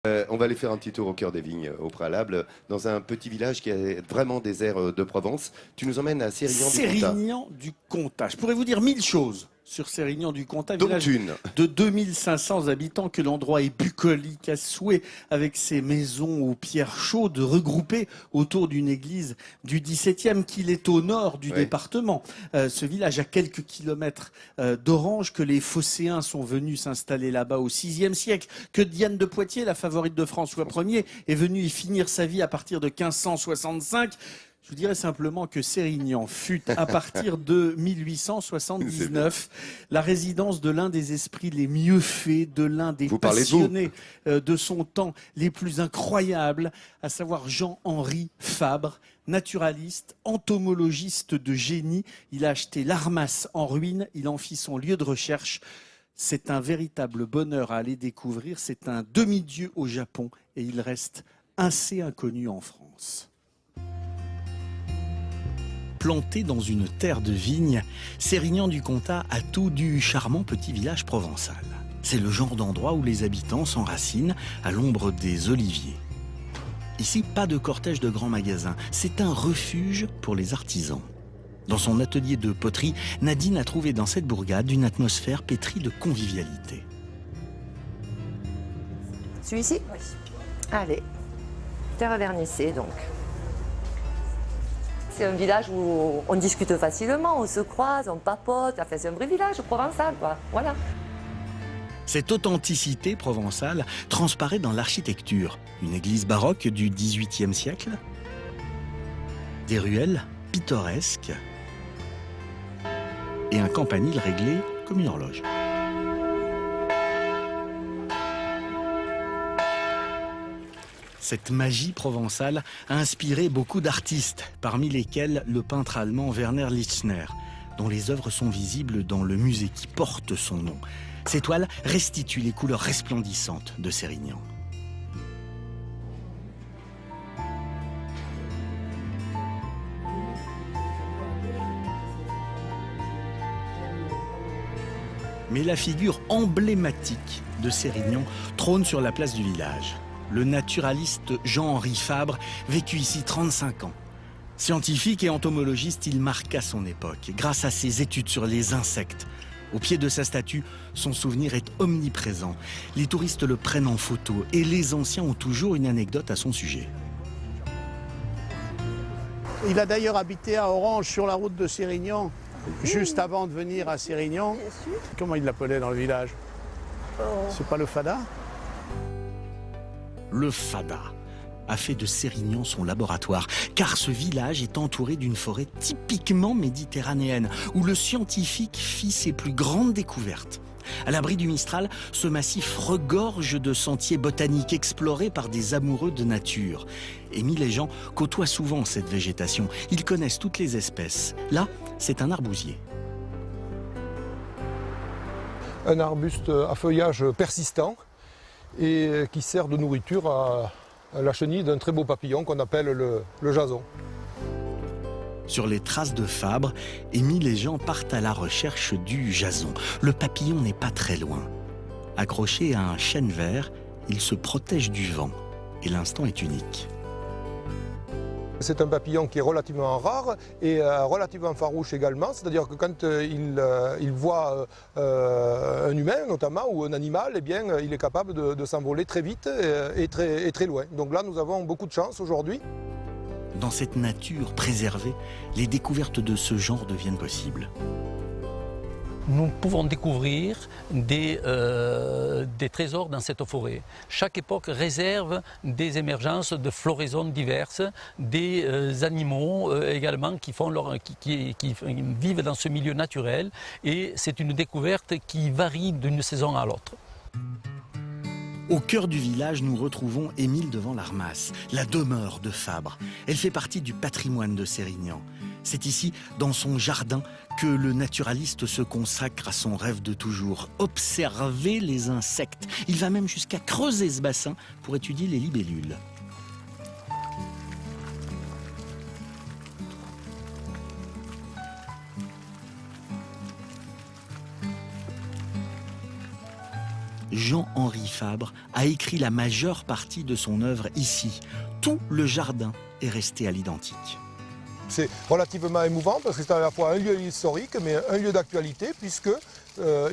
On va aller faire un petit tour au cœur des vignes au préalable, dans un petit village qui a vraiment des airs de Provence. Tu nous emmènes à Sérignan-du-Comtat. Sérignan-du-Comtat. Je pourrais vous dire 1000 choses sur Sérignan-du-Comtat, Dont village une. de 2500 habitants, que l'endroit est bucolique à souhait, avec ses maisons aux pierres chaudes regroupées autour d'une église du XVIIe, qu'il est au nord du département. Ce village a quelques kilomètres d'Orange, que les Phocéens sont venus s'installer là-bas au VIe siècle, que Diane de Poitiers, la favorite de François Ier, est venue y finir sa vie à partir de 1565. Je vous dirais simplement que Sérignan fut, à partir de 1879, la résidence de l'un des esprits les mieux faits, de l'un des passionnés de son temps les plus incroyables, à savoir Jean-Henri Fabre, naturaliste, entomologiste de génie. Il a acheté l'Armas en ruine, il en fit son lieu de recherche. C'est un véritable bonheur à aller découvrir. C'est un demi-dieu au Japon et il reste assez inconnu en France. Planté dans une terre de vignes, Sérignan-du-Comtat a tout du charmant petit village provençal. C'est le genre d'endroit où les habitants s'enracinent à l'ombre des oliviers. Ici, pas de cortège de grands magasins, c'est un refuge pour les artisans. Dans son atelier de poterie, Nadine a trouvé dans cette bourgade une atmosphère pétrie de convivialité. Celui-ci ? Oui. Allez, terre vernissée donc. C'est un village où on discute facilement, on se croise, on papote. Enfin, c'est un vrai village provençal, quoi. Voilà. Cette authenticité provençale transparaît dans l'architecture. Une église baroque du XVIIIe siècle, des ruelles pittoresques et un campanile réglé comme une horloge. Cette magie provençale a inspiré beaucoup d'artistes, parmi lesquels le peintre allemand Werner Litzner, dont les œuvres sont visibles dans le musée qui porte son nom. Ces toiles restituent les couleurs resplendissantes de Sérignan. Mais la figure emblématique de Sérignan trône sur la place du village. Le naturaliste Jean-Henri Fabre vécut ici 35 ans. Scientifique et entomologiste, il marqua son époque grâce à ses études sur les insectes. Au pied de sa statue, son souvenir est omniprésent. Les touristes le prennent en photo et les anciens ont toujours une anecdote à son sujet. Il a d'ailleurs habité à Orange sur la route de Sérignan, juste avant de venir à Sérignan. Comment il l'appelait dans le village? C'est pas le Fada? Le Fada a fait de Sérignan son laboratoire, car ce village est entouré d'une forêt typiquement méditerranéenne, où le scientifique fit ses plus grandes découvertes. À l'abri du Mistral, ce massif regorge de sentiers botaniques explorés par des amoureux de nature. Émile et Jean côtoient souvent cette végétation. Ils connaissent toutes les espèces. Là, c'est un arbousier. Un arbuste à feuillage persistant et qui sert de nourriture à la chenille d'un très beau papillon qu'on appelle le jason. Sur les traces de Fabre, Émile et Jean partent à la recherche du jason. Le papillon n'est pas très loin. Accroché à un chêne vert, il se protège du vent. Et l'instant est unique. C'est un papillon qui est relativement rare et relativement farouche également. C'est-à-dire que quand il voit un humain notamment ou un animal, eh bien, il est capable de s'envoler très vite et très loin. Donc là, nous avons beaucoup de chance aujourd'hui. Dans cette nature préservée, les découvertes de ce genre deviennent possibles. Nous pouvons découvrir des trésors dans cette forêt. Chaque époque réserve des émergences de floraisons diverses, des animaux également qui vivent dans ce milieu naturel. Et c'est une découverte qui varie d'une saison à l'autre. Au cœur du village, nous retrouvons Émile devant l'Armas, la demeure de Fabre. Elle fait partie du patrimoine de Sérignan. C'est ici, dans son jardin, que le naturaliste se consacre à son rêve de toujours, observer les insectes. Il va même jusqu'à creuser ce bassin pour étudier les libellules. Jean-Henri Fabre a écrit la majeure partie de son œuvre ici. Tout le jardin est resté à l'identique. C'est relativement émouvant parce que c'est à la fois un lieu historique mais un lieu d'actualité puisque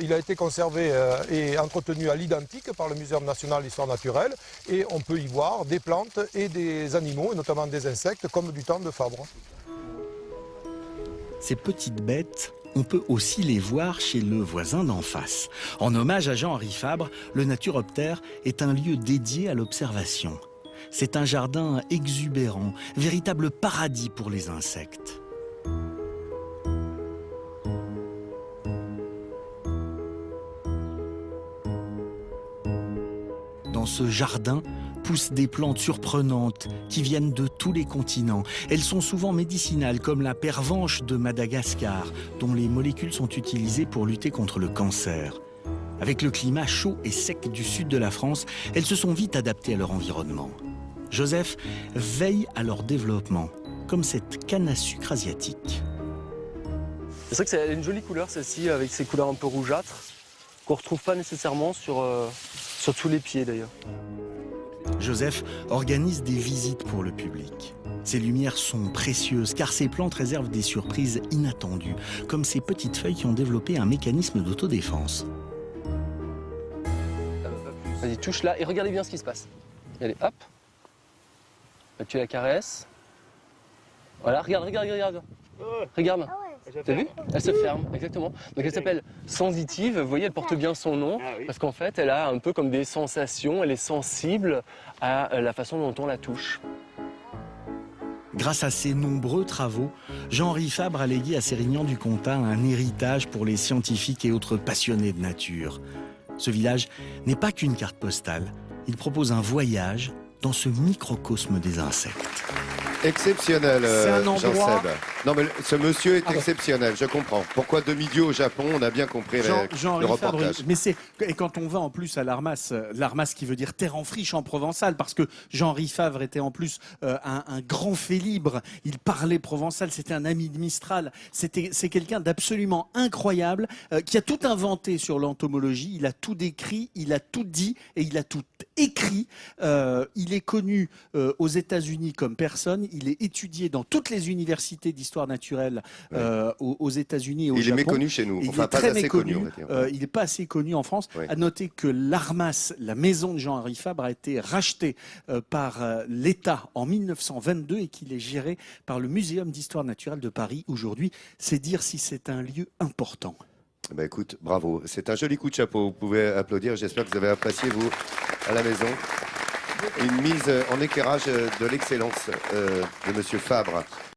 il a été conservé et entretenu à l'identique par le Muséum national d'histoire naturelle et on peut y voir des plantes et des animaux et notamment des insectes comme du temps de Fabre. Ces petites bêtes, on peut aussi les voir chez le voisin d'en face. En hommage à Jean-Henri Fabre, le Naturoptère est un lieu dédié à l'observation. C'est un jardin exubérant, véritable paradis pour les insectes. Dans ce jardin poussent des plantes surprenantes qui viennent de tous les continents. Elles sont souvent médicinales, comme la pervenche de Madagascar, dont les molécules sont utilisées pour lutter contre le cancer. Avec le climat chaud et sec du sud de la France, elles se sont vite adaptées à leur environnement. Joseph veille à leur développement, comme cette canne à sucre asiatique. C'est vrai que c'est une jolie couleur celle-ci, avec ses couleurs un peu rougeâtres, qu'on ne retrouve pas nécessairement sur tous les pieds d'ailleurs. Joseph organise des visites pour le public. Ces lumières sont précieuses car ces plantes réservent des surprises inattendues, comme ces petites feuilles qui ont développé un mécanisme d'autodéfense. Vas-y, touche là et regardez bien ce qui se passe. Allez, hop. Là, tu la caresses. Voilà, regarde. Regarde. T'as vu? Elle se ferme, exactement. Donc elle s'appelle sensitive, vous voyez, elle porte bien son nom, parce qu'en fait, elle a un peu comme des sensations, elle est sensible à la façon dont on la touche. Grâce à ses nombreux travaux, Jean-Henri Fabre a légué à Sérignan-du-Comtat un héritage pour les scientifiques et autres passionnés de nature. Ce village n'est pas qu'une carte postale, il propose un voyage dans ce microcosme des insectes. Exceptionnel, C'est un endroit... Jean-Seb. Non mais ce monsieur est exceptionnel, je comprends. Pourquoi demi-dieu au Japon, on a bien compris le reportage. Mais et quand on va en plus à l'Armas qui veut dire terre en friche en provençal, parce que Jean-Henri Fabre était en plus un grand fait libre, il parlait provençal, c'était un ami de Mistral, c'est quelqu'un d'absolument incroyable, qui a tout inventé sur l'entomologie, il a tout décrit, il a tout dit et il a tout écrit. Il est connu aux États-Unis comme personne, il est étudié dans toutes les universités d'histoire naturelle aux États-Unis et au Japon. Il est méconnu chez nous, enfin pas assez connu, on va dire. Il n'est pas assez connu en France. À noter que l'Armas, la maison de Jean-Henri Fabre, a été rachetée par l'État en 1922 et qu'il est géré par le Muséum d'histoire naturelle de Paris aujourd'hui. C'est dire si c'est un lieu important. Bah écoute, bravo. C'est un joli coup de chapeau. Vous pouvez applaudir. J'espère que vous avez apprécié, vous, à la maison. Une mise en éclairage de l'excellence de Monsieur Fabre.